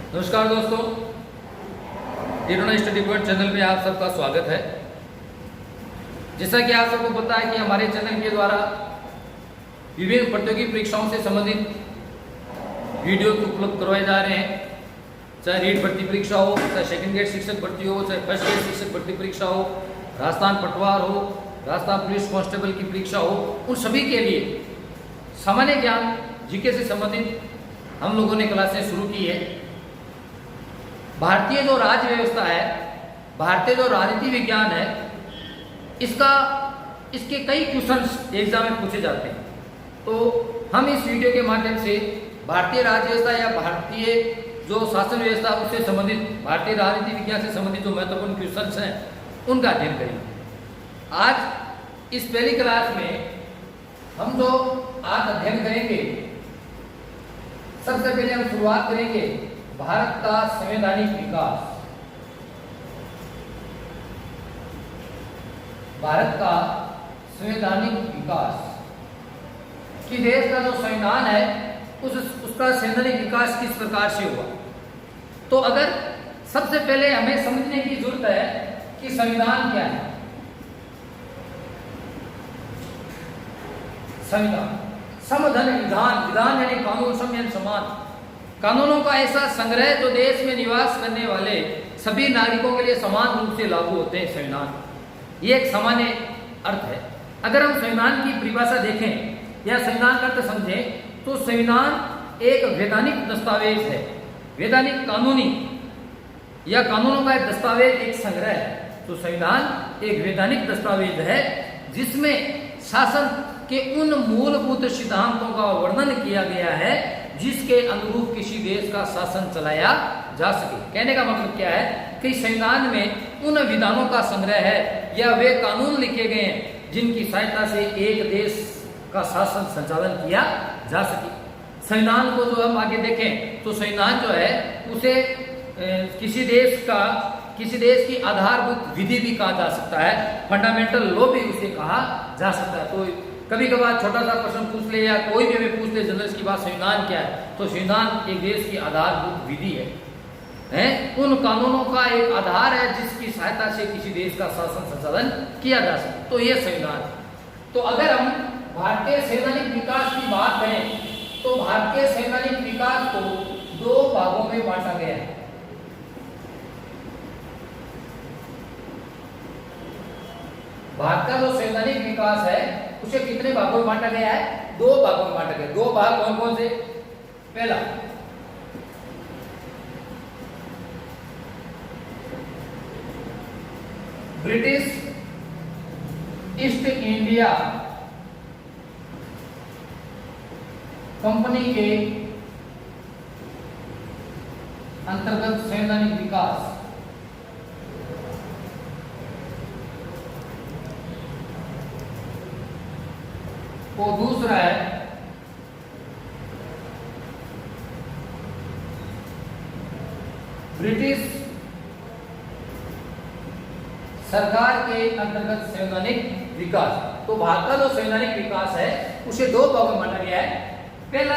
नमस्कार दोस्तों, study point channel में आप सबका स्वागत है। जैसा कि आप सबको पता है कि हमारे चैनल के द्वारा विभिन्न प्रतियोगी परीक्षाओं से संबंधित वीडियो उपलब्ध करवाए जा रहे हैं। चाहे रीट भर्ती परीक्षा हो, चाहे सेकंड ग्रेड शिक्षक भर्ती हो, चाहे फर्स्ट ग्रेड शिक्षक भर्ती परीक्षा हो, राजस्थान पटवार हो, राजस्थान पुलिस कांस्टेबल की परीक्षा हो, उन सभी के लिए सामान्य ज्ञान जीके से संबंधित हम लोगों ने क्लासें शुरू की है। भारतीय जो राज्य व्यवस्था है, भारतीय जो राजनीति विज्ञान है, इसके कई क्वेश्चंस एग्जाम में पूछे जाते हैं। तो हम इस वीडियो के माध्यम से भारतीय राज्य व्यवस्था या भारतीय जो शासन व्यवस्था उससे संबंधित, भारतीय राजनीति विज्ञान से संबंधित जो महत्वपूर्ण क्वेश्चंस हैं उनका अध्ययन करेंगे। आज इस पहली क्लास में हम जो आज अध्ययन करेंगे, सबसे पहले हम शुरुआत करेंगे भारत का संवैधानिक विकास। भारत का संवैधानिक विकास कि देश का जो संविधान है उसका संवैधानिक विकास किस प्रकार से हुआ। तो अगर सबसे पहले हमें समझने की जरूरत है कि संविधान क्या है। संविधान समधन विधान, विधान यानी कानून, सम यानी समान, कानूनों का ऐसा संग्रह जो देश में निवास करने वाले सभी नागरिकों के लिए समान रूप से लागू होते हैं। संविधान ये एक सामान्य अर्थ है। अगर हम संविधान की परिभाषा देखें या संविधान का अर्थ समझें तो संविधान एक वैधानिक दस्तावेज है, वैधानिक कानूनी या कानूनों का एक दस्तावेज, एक संग्रह है। तो संविधान एक वैधानिक दस्तावेज है जिसमें शासन के उन मूलभूत सिद्धांतों का वर्णन किया गया है जिसके अनुरूप किसी देश का शासन चलाया जा सके। कहने का मतलब क्या है कि संविधान में उन विधानों का संग्रह है या वे कानून लिखे गए हैं जिनकी सहायता से एक देश का शासन संचालन किया जा सके। संविधान को जो हम आगे देखें तो संविधान जो है उसे किसी देश की आधारभूत विधि भी कहा जा सकता है, फंडामेंटल लॉ भी उसे कहा जा सकता है। तो कभी कभार छोटा सा प्रश्न पूछ ले या कोई भी हमें पूछ ले जनरल की बात, संविधान क्या है, तो संविधान एक देश की आधारभूत विधि है, उन कानूनों का एक आधार है जिसकी सहायता से किसी देश का शासन संचालन किया जा सके। तो ये संविधान। तो अगर हम भारतीय संवैधानिक विकास की बात करें तो भारतीय संवैधानिक विकास को दो भागों में बांटा गया है। भारत का जो संवैधानिक विकास है उसे कितने भागों में बांटा गया है? दो भागों में बांटा गया। दो भाग कौन कौन से? पहला ब्रिटिश ईस्ट इंडिया कंपनी के अंतर्गत संवैधानिक विकास, और दूसरा है ब्रिटिश सरकार के अंतर्गत संवैधानिक विकास। तो भारत का जो संवैधानिक विकास है उसे दो भागों में बांटा गया है। पहला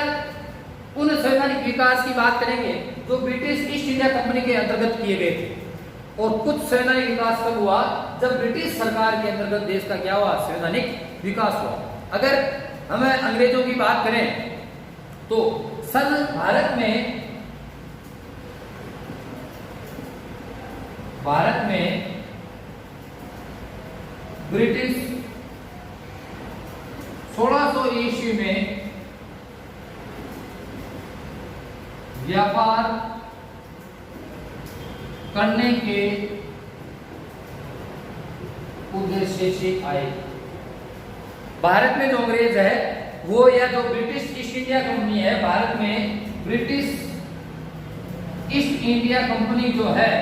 उन संवैधानिक विकास की बात करेंगे जो ब्रिटिश ईस्ट इंडिया कंपनी के अंतर्गत किए गए थे, और कुछ संवैधानिक विकास कब हुआ? जब ब्रिटिश सरकार के अंतर्गत देश का क्या हुआ? संवैधानिक विकास हुआ। अगर हमें अंग्रेजों की बात करें तो सन भारत में ब्रिटिश 1600 ईस्वी में व्यापार करने के उद्देश्य से आए। भारत में जो अंग्रेज है वो, या जो ब्रिटिश ईस्ट इंडिया कंपनी है, भारत में ब्रिटिश ईस्ट इंडिया कंपनी जो है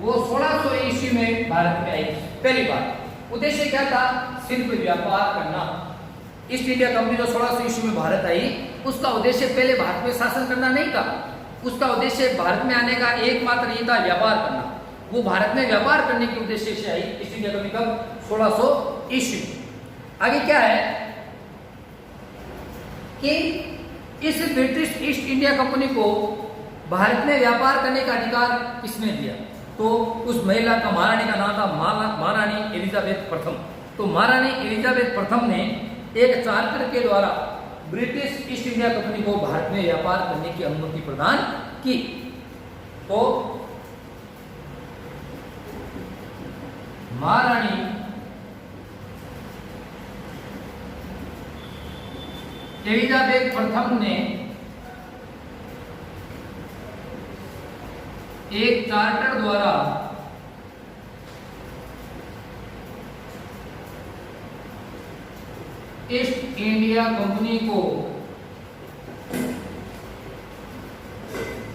वो 1600 ईस्वी में भारत में आई। पहली बार उद्देश्य क्या था? सिर्फ व्यापार करना। ईस्ट इंडिया कंपनी जो 1600 ईस्वी में भारत आई, उसका उद्देश्य पहले भारत में शासन करना नहीं था। उसका उद्देश्य भारत में आने का एकमात्र ये था, व्यापार करना। वो भारत में व्यापार करने के उद्देश्य से आई ईस्ट इंडिया कंपनी कब? 1600 ईस्वी। आगे क्या है कि इस ब्रिटिश ईस्ट इंडिया कंपनी को भारत में व्यापार करने का अधिकार किसने दिया? तो उस महिला का, महारानी का नाम था महारानी एलिजाबेथ प्रथम। तो महारानी एलिजाबेथ प्रथम ने एक चार्टर के द्वारा ब्रिटिश ईस्ट इंडिया कंपनी को भारत में व्यापार करने की अनुमति प्रदान की। तो महारानी एलिजाबेथ प्रथम ने एक चार्टर द्वारा ईस्ट इंडिया कंपनी को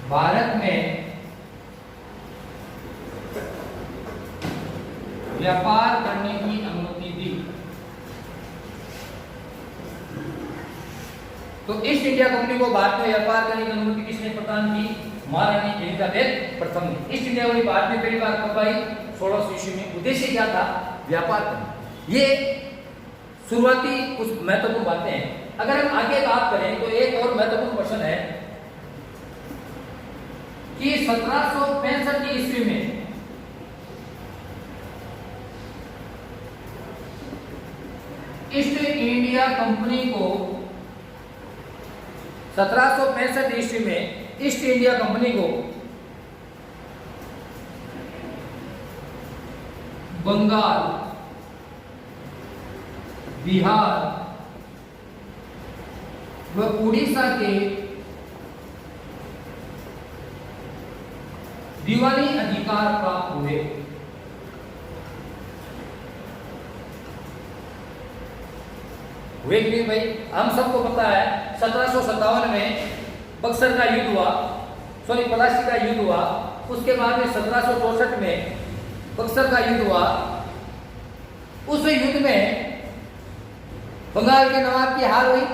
भारत में व्यापार करने की अनुमति दी। तो ईस्ट इंडिया कंपनी को भारत में व्यापार करने की अनुमति किसने प्रदान की? महारानी एलिजाबेथ प्रथम ने। ईस्ट इंडिया कंपनी भारत में पहली बार कब आई? 1600 ईस्वी में। उद्देश्य क्या था? व्यापार करना। ये शुरुआती कुछ महत्वपूर्ण बातें हैं। अगर हम आगे बात करें तो एक और महत्वपूर्ण क्वेश्चन है कि 1765 की ईस्वी में ईस्ट इंडिया कंपनी को 1765 ईस्वी में ईस्ट इंडिया कंपनी को बंगाल, बिहार व उड़ीसा के दीवानी अधिकार प्राप्त हुए। हुए कि नहीं भाई? हम सबको पता है 1757 में बक्सर का युद्ध हुआ, सॉरी पलासी का युद्ध हुआ। उसके बाद में 1764 में बक्सर का युद्ध हुआ। उस युद्ध में बंगाल के नवाब की हार हुई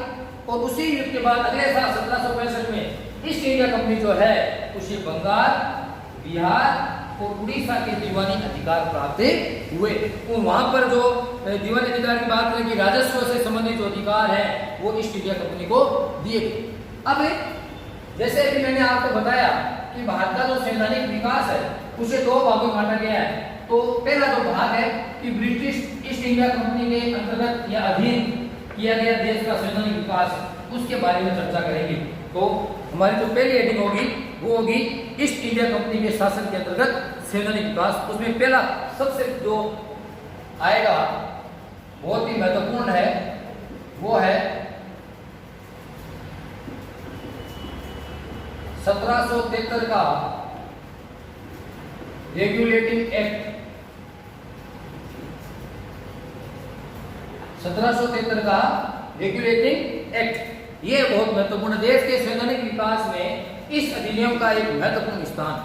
और उसी युद्ध के बाद अगले साल 1765 में ईस्ट इंडिया कंपनी जो है उसे बंगाल, बिहार और उड़ीसा के दीवानी अधिकार प्राप्त हुए। तो वहां पर जो दीवानी अधिकार की बात करें कि राजस्व से संबंधित जो अधिकार है वो ईस्ट इंडिया कंपनी को दिए गए। अब जैसे कि मैंने आपको बताया कि भारत का जो सैद्धांतिक विकास है उसे दो भागों में बांटा गया है। तो पहला जो भाग है कि ब्रिटिश ईस्ट इंडिया कंपनी के अंतर्गत या अधीन किया गया देश का सैद्धांतिक विकास, उसके बारे में चर्चा करेंगे। तो हमारी जो पहली हेडिंग होगी वो होगी ईस्ट इंडिया कंपनी के शासन के अंतर्गत सैद्धांतिक विकास। उसमें पहला सबसे जो आएगा बहुत ही महत्वपूर्ण है वो है 1773 का रेगुलेटिंग एक्ट। 1773 का रेगुलेटिंग एक्ट ये बहुत महत्वपूर्ण, देश के सैद्धांतिक विकास में इस अधिनियम का एक महत्वपूर्ण स्थान,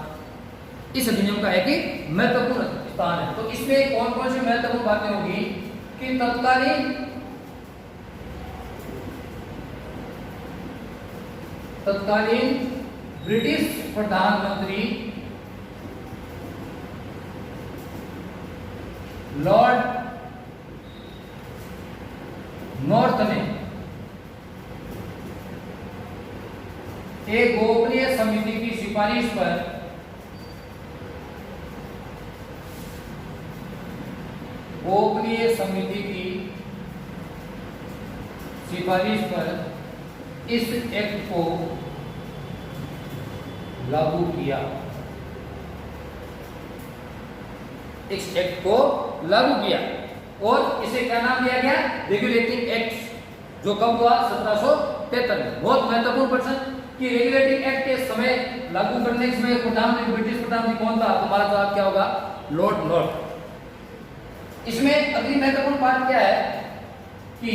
इस अधिनियम का एक महत्वपूर्ण स्थान है। तो इसमें कौन कौन सी महत्वपूर्ण बातें होगी कि तत्कालीन ब्रिटिश प्रधानमंत्री लॉर्ड नॉर्थ ने एक गोपनीय समिति की सिफारिश पर इस एक्ट को लागू किया। इस एक्ट को लागू किया और इसे क्या नाम दिया गया? Regulating act. जो कब हुआ? 1773 में। बहुत महत्वपूर्ण प्रश्न कि रेगुलेटिंग एक्ट के समय लागू करने के समय प्रधानमंत्री, ब्रिटिश प्रधानमंत्री कौन था? तुम्हारा जवाब क्या होगा? Lord north. इसमें अगली महत्वपूर्ण बात क्या है कि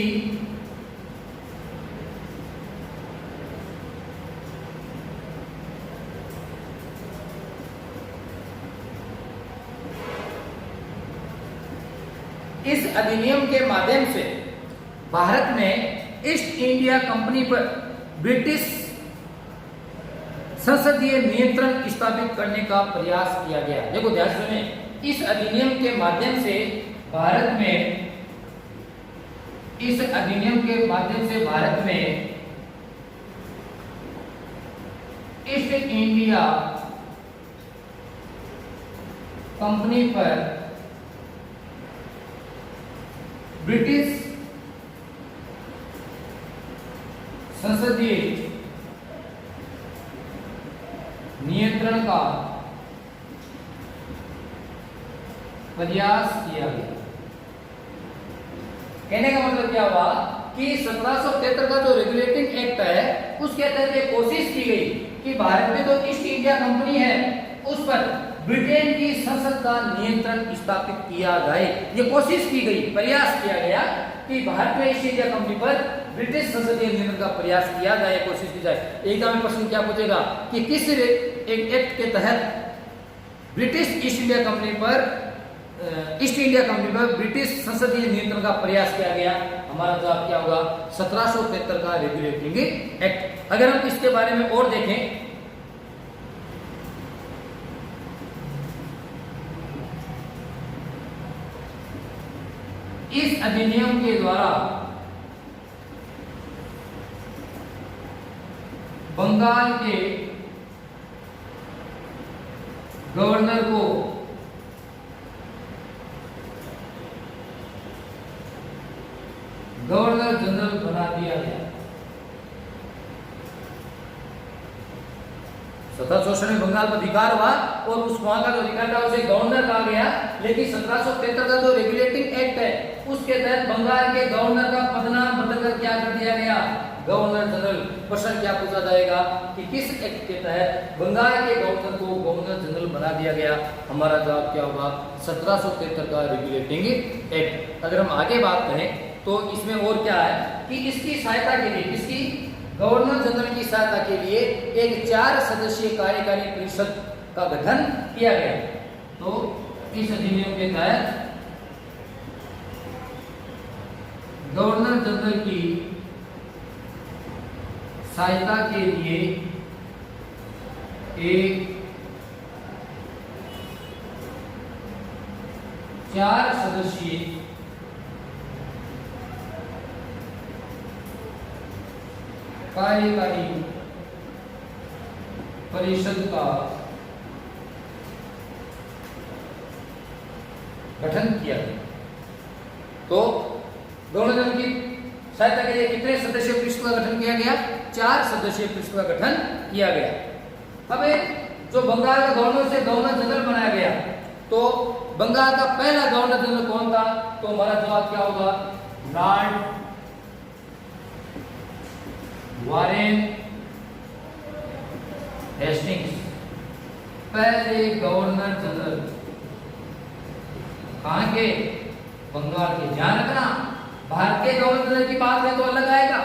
इस अधिनियम के माध्यम से भारत में ईस्ट इंडिया कंपनी पर ब्रिटिश संसदीय नियंत्रण स्थापित करने का प्रयास किया गया। देखो ध्यान सुने, इस अधिनियम के माध्यम से भारत में, इस अधिनियम के माध्यम से भारत में ईस्ट इंडिया कंपनी पर ब्रिटिश संसदीय नियंत्रण का प्रयास किया गया। कहने का मतलब क्या हुआ कि 1773 का जो रेगुलेटिंग एक्ट है उसके तहत ये कोशिश की गई कि भारत में जो ईस्ट इंडिया कंपनी है उस पर ब्रिटेन की संसद का नियंत्रण स्थापित किया जाए। ये कोशिश की गई, प्रयास किया गया कि भारत में ईस्ट इंडिया कंपनी पर ब्रिटिश संसदीय नियंत्रण का प्रयास किया जाए, कोशिश की जाए। एग्जाम में प्रश्न क्या पूछेगा कि किस एक एक्ट के तहत ब्रिटिश ईस्ट इंडिया कंपनी पर ब्रिटिश संसदीय नियंत्रण का प्रयास किया गया। हमारा जवाब क्या होगा? 1773 का रेगुलेटिंग एक्ट। अगर हम इसके बारे में और देखें, इस अधिनियम के द्वारा बंगाल के गवर्नर को गवर्नर जनरल बना दिया गया। 1764 में बंगाल पर अधिकार हुआ और उस वहां का जो अधिकार था उसे गवर्नर कहा गया। लेकिन 1773 का जो रेगुलेटिंग एक्ट है उसके तहत बंगाल के गवर्नर का पदनाम बदलकर क्या कर दिया गया? Governor general. प्रश्न क्या पूछा जाएगा कि किस एक्ट के तहत बंगाल के गवर्नर को गवर्नर जनरल बना दिया गया? हमारा जवाब क्या होगा? 1773 का रेगुलेटिंग एक्ट। अगर हम आगे बात करें तो इसमें और क्या है कि इसकी सहायता के लिए, इसकी गवर्नर जनरल की सहायता के लिए एक 4 सदस्यीय कार्यकारी परिषद का गठन किया गया। तो इस अधिनियम के तहत गवर्नर जनरल की सहायता के लिए एक 4 सदस्यीय कार्यकारी परिषद का गठन किया गया। तो गवर्नर जनरल की सहायता के लिए कितने सदस्यीय परिषद का गठन किया गया? 4 सदस्यीय परिषद का गठन किया गया। अब जो बंगाल का गवर्नर से गवर्नर जनरल बनाया गया, तो बंगाल का पहला गवर्नर जनरल कौन था? तो हमारा जवाब क्या होगा? लॉर्ड वारेन हेस्टिंग्स पहले गवर्नर जनरल। कहां के? बंगाल के। ध्यान रखना, भारत के गवर्नर जनरल की बात है तो अलग आएगा,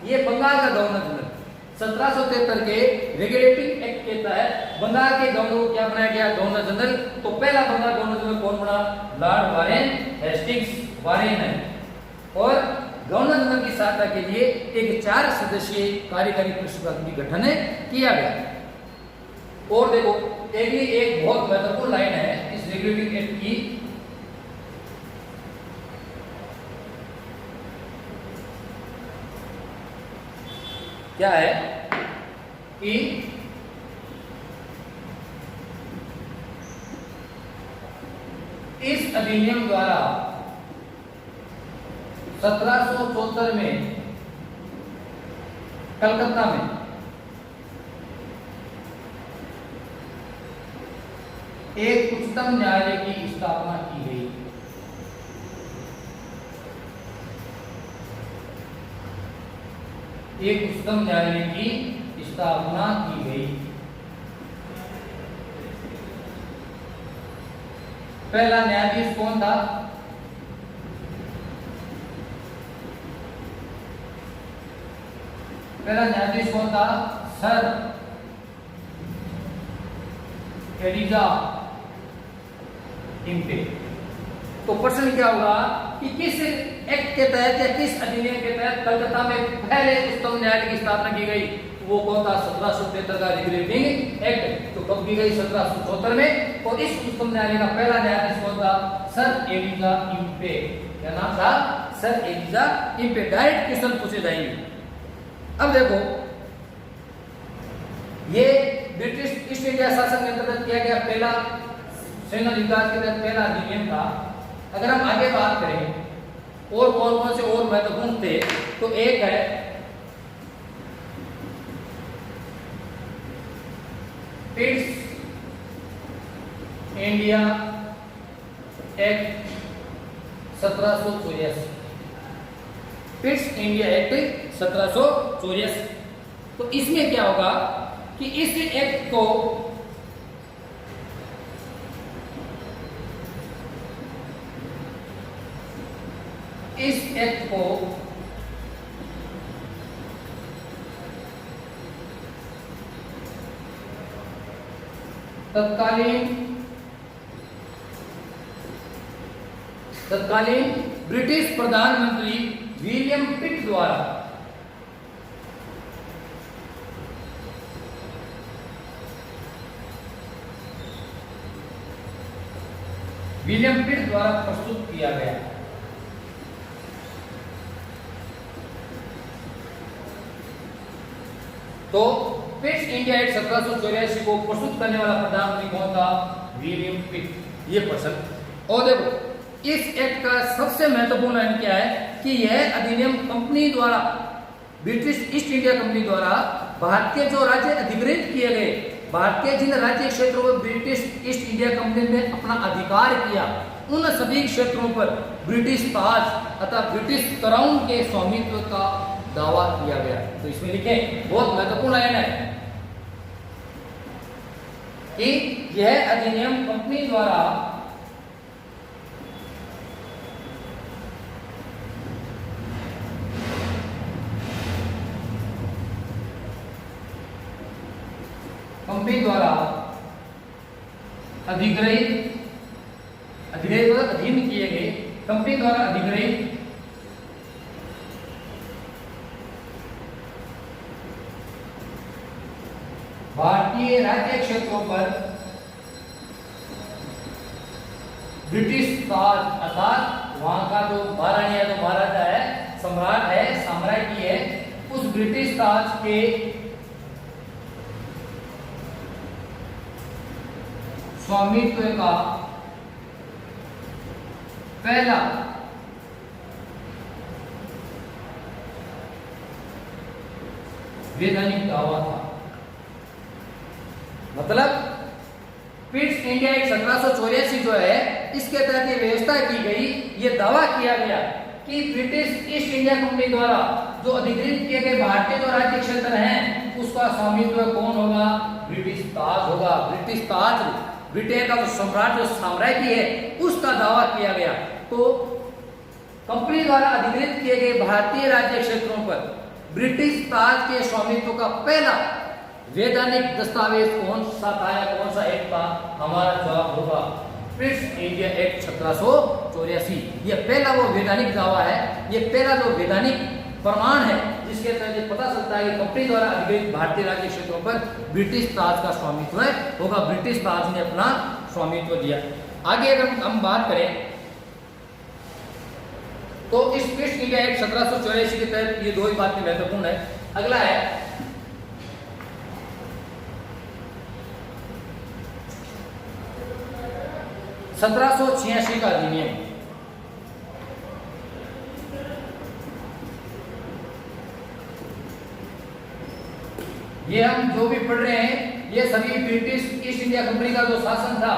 ये बंगाल का गवर्नर जनरल। 1773 के रेगुलेटिंग एक्ट के तहत बंगाल के गवर्नर को क्या बनाया गया? Governor general. तो पहला बंगाल गवर्नर जनरल कौन बना? Lord Warren Hastings. वारेन है। और गवर्नर जनरल की सहायता के लिए एक 4 सदस्यीय कार्यकारी परिषद का गठन किया गया। और देखो, एक बहुत महत्वपूर्ण लाइन है इस रेगुलेटिंग एक्ट की। क्या है कि इस अधिनियम द्वारा 1774 में कलकत्ता में एक उच्चतम न्यायालय की स्थापना की गई। एक उच्चतम न्यायालय की स्थापना की गई। पहला न्यायाधीश कौन था? पहला न्यायाधीश कौन था? Sir Elijah Impey. तो प्रश्न क्या होगा कि किस एक्ट के तहत या किस अधिनियम के तहत कलकत्ता में पहले उच्चतम न्यायालय की स्थापना की गई? वो कौन था? 1773 का रेगुलेटिंग एक्ट। तो कब की गई? 1774 में। और इस उच्चतम न्यायालय का पहला न्यायाधीश कौन था? Sir Elijah Impey. क्या नाम था? Sir Elijah Impey. Direct question पूछे जाएंगे। अब देखो, ये ब्रिटिश ईस्ट इंडिया शासन के अंतर्गत किया गया पहला सेना विकास के तहत पहला अधिनियम था। अगर हम आगे बात करें और कौन कौन से और महत्वपूर्ण थे, तो एक है Pitt's India act 1784। Pitt's India act 1784। तो इसमें क्या होगा कि इस एक्ट को तत्कालीन ब्रिटिश प्रधानमंत्री विलियम पिट द्वारा प्रस्तुत किया गया। तो पिट्स इंडिया एक्ट 1784 को प्रस्तुत करने वाला प्रधानमंत्री कौन था? विलियम पिट। ये प्रश्न। और देखो इस एक्ट का सबसे महत्वपूर्ण अंग क्या है कि यह अधिनियम कंपनी द्वारा, ब्रिटिश ईस्ट इंडिया कंपनी द्वारा भारतीय जो राज्य अधिग्रहित किए गए, भारतीय जिन राज्य क्षेत्रों पर ब्रिटिश ईस्ट इंडिया कंपनी ने अपना अधिकार किया, उन सभी क्षेत्रों पर ब्रिटिश ताज अथवा ब्रिटिश क्राउन के स्वामित्व का दावा किया गया। तो इसमें लिखें, बहुत महत्वपूर्ण लाइन है कि यह अधिनियम कंपनी द्वारा अधीन किए गए, कंपनी द्वारा अधिग्रहित भारतीय राज्य क्षेत्रों पर ब्रिटिश ताज अर्थात वहां का जो महारानी है, जो महाराजा है, सम्राट है, साम्राज्य है, उस ब्रिटिश ताज के स्वामित्व का पहला वैधानिक दावा था। मतलब पिट्स इंडिया एक्ट 1784 जो है, इसके तहत ये व्यवस्था की गई, ये दावा किया गया कि ब्रिटिश ईस्ट इंडिया कंपनी द्वारा जो अधिग्रहित किए गए भारतीय जो राज्य क्षेत्र हैं, उसका स्वामित्व कौन होगा? ब्रिटिश ताज होगा। ब्रिटिश ताज, ब्रिटेन का जो सम्राट, जो साम्राज्य है, उसका दावा किया गया। तो कंपनी द्वारा अधिग्रहित किए गए भारतीय राज्य क्षेत्रों पर ब्रिटिश ताज के स्वामित्व का पहला वैधानिक दस्तावेज कौन सा था या कौन सा एक्ट था? हमारा जवाब होगा पिट्स इंडिया एक्ट 1784। ये पहला वो वैधानिक दावा है, ये पहला जो वैधानिक प्रमाण है जिसके तहत ये पता चलता है कि कंपनी द्वारा अधिग्रहित भारतीय राज्य क्षेत्रों पर ब्रिटिश ताज का स्वामित्व होगा। ब्रिटिश ताज ने अपना स्वामित्व दिया। आगे अगर हम बात करें तो इस पिट्स इंडिया एक्ट 1784 के तहत ये दो ही बातें महत्वपूर्ण है। अगला है 1786 का अधिनियम। ये हम जो भी पढ़ रहे हैं, ये सभी ब्रिटिश ईस्ट इंडिया कंपनी का जो शासन था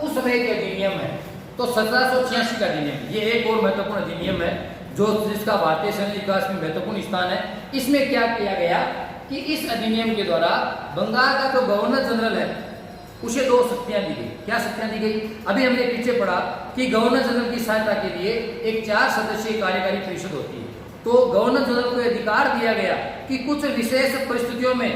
उस समय के अधिनियम है। तो 1786 का अधिनियम, ये एक और महत्वपूर्ण अधिनियम है जो जिसका भारतीय सैन्य विकास में महत्वपूर्ण स्थान है। इसमें क्या किया गया कि इस अधिनियम के द्वारा बंगाल का जो गवर्नर जनरल है उसे दो शक्तियां दी गई। क्या शक्तियां दी गई? अभी हमने पीछे पढ़ा कि गवर्नर जनरल की सहायता के लिए एक 4 सदस्यीय कार्यकारी परिषद होती है। तो गवर्नर जनरल को अधिकार दिया गया कि कुछ विशेष परिस्थितियों में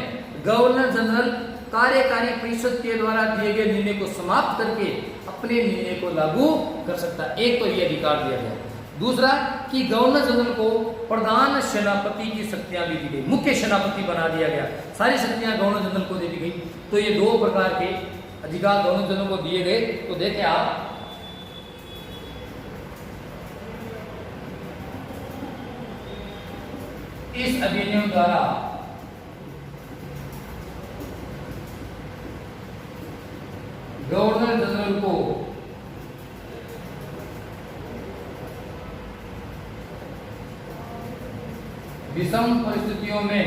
गवर्नर जनरल कार्यकारी परिषद के द्वारा दिए गए निर्णय को समाप्त करके अपने निर्णय को लागू कर सकता है। एक तो ये अधिकार दिया गया। दूसरा कि गवर्नर जनरल को प्रधान सेनापति की शक्तियां भी दी गई, मुख्य सेनापति बना दिया गया, सारी शक्तियां गवर्नर जनरल को दे दी गई। तो ये दो प्रकार के अधिकार गवर्नर जनरल को दिए गए। तो देखें आप, इस अधिनियम द्वारा गवर्नर जनरल को विषम परिस्थितियों में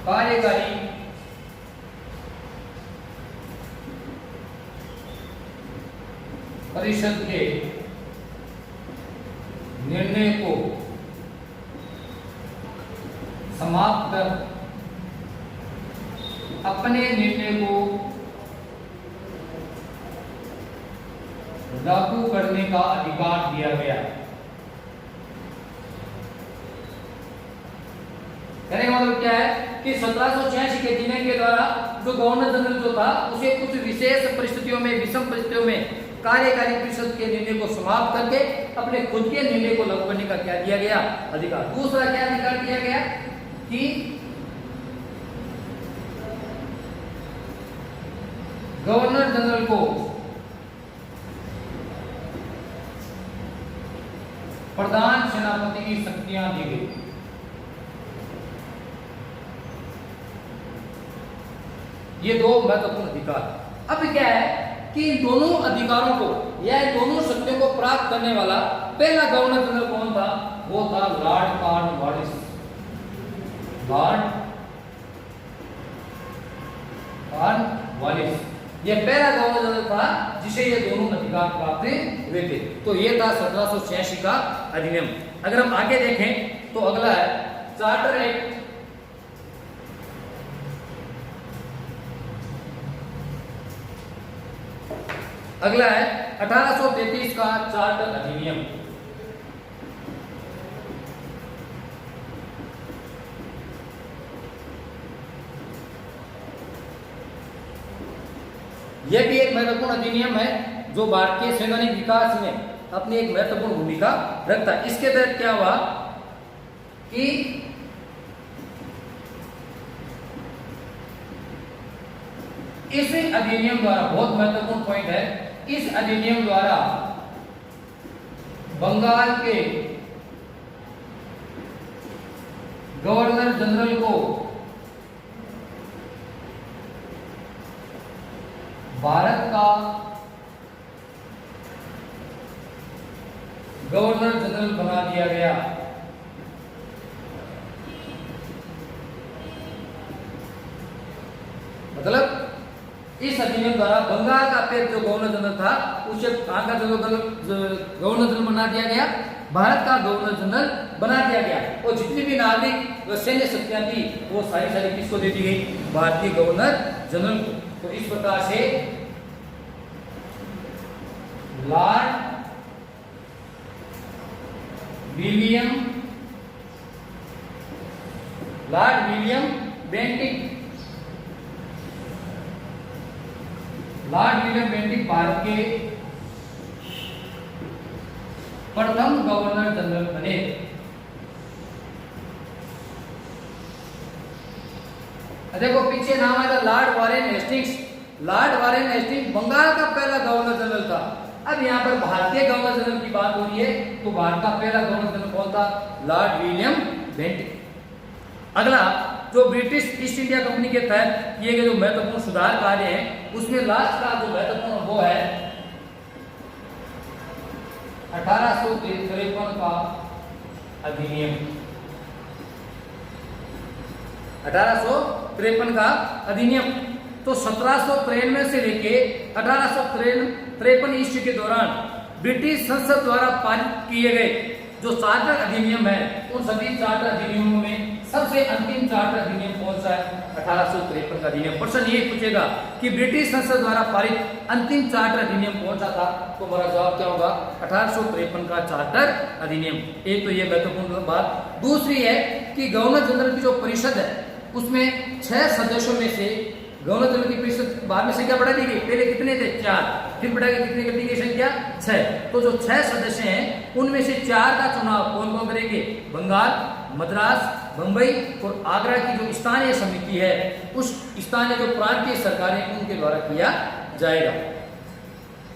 कार्यकारी परिषद के निर्णय को समाप्त कर अपने निर्णय को लागू करने का अधिकार दिया गया। कहने का मतलब क्या है कि 1786 के अधिनियम के द्वारा जो गवर्नर जनरल जो था उसे कुछ विशेष परिस्थितियों में, विषम परिस्थितियों में कार्यकारी परिषद के निर्णय को समाप्त करके अपने खुद के निर्णय को लागू करने का क्या दिया गया? अधिकार। दूसरा क्या अधिकार दिया गया कि गवर्नर जनरल को प्रधान सेनापति की शक्तियां दी गई। ये दो महत्वपूर्ण अधिकार। अब क्या है कि इन दोनों अधिकारों को या इन दोनों शक्तियों को प्राप्त करने वाला पहला गवर्नर जनरल कौन था? वो था लॉर्ड कॉर्नवालिस। लॉर्ड कॉर्नवालिस ये पहला गवर्नर जनरल था जिसे ये दोनों अधिकार प्राप्त हुए थे। तो ये था 1786 का अधिनियम। अगर हम आगे देखें तो अगला है चार्टर एक्ट। अगला है 1833 का चार्टर अधिनियम। यह भी एक महत्वपूर्ण अधिनियम है जो भारतीय सैन्य विकास में अपनी एक महत्वपूर्ण भूमिका रखता है। इसके तहत क्या हुआ कि इस अधिनियम द्वारा, बहुत महत्वपूर्ण पॉइंट है, इस अधिनियम द्वारा बंगाल के गवर्नर जनरल को भारत का गवर्नर जनरल बना दिया गया। मतलब इस अधिनियम द्वारा बंगाल का पहले जो गवर्नर जनरल था उसे कहां का गवर्नर जनरल बना दिया गया? भारत का गवर्नर जनरल बना दिया गया। और जितनी भी नागरिक व सैन्य शक्तियां थी वो सारी किसको दे दी गई? भारतीय गवर्नर जनरल को। तो इस प्रकार से लॉर्ड विलियम बेंटिक भारत के प्रथम गवर्नर जनरल बने। देखो पीछे नाम आया था lord Warren Hastings. Lord Warren Hastings Bengal का पहला गवर्नर जनरल था। अब यहाँ पर भारतीय गवर्नर जनरल की बात हो रही है तो भारत का पहला गवर्नर जनरल कौन था? Lord William Bentinck. अगला जो ब्रिटिश ईस्ट इंडिया कंपनी के तहत किए गए जो महत्वपूर्ण सुधार कार्य हैं उसमें लास्ट का जो महत्वपूर्ण वो है 1853 का अधिनियम। 1853 का अधिनियम। तो 1793 से लेके 1853 ईस्वी के दौरान ब्रिटिश संसद द्वारा पारित किए गए जो चार्टर अधिनियम है उन सभी चार्टर अधिनियमों में सबसे अंतिम चार्टर अधिनियम कौन सा है? 1853 का अधिनियम। प्रश्न ये पूछेगा कि ब्रिटिश संसद द्वारा पारित अंतिम चार्टर अधिनियम कौन सा था? तो हमारा जवाब क्या होगा? 1853 का चार्टर अधिनियम। एक तो ये महत्वपूर्ण बात। दूसरी है कि गवर्नर जनरल की जो परिषद है उसमें 6 सदस्यों में से गवर्नर जनरल की परिषद बाद में संख्या बढ़ा दी गई। पहले कितने थे? 4, फिर बढ़ा के कितने कर दी गई संख्या? 6। तो जो 6 सदस्य हैं उनमें से 4 का चुनाव कौन कौन करेंगे? बंगाल, मद्रास, बंबई और आगरा की जो स्थानीय समिति है उस स्थानीय जो प्रांतीय सरकारें उनके द्वारा किया जाएगा।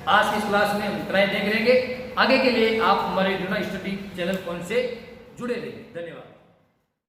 आज की इस क्लास में इतना ही देख रहेंगे। आगे के लिए आप हमारे स्टडी चैनल से जुड़े रहिए। धन्यवाद।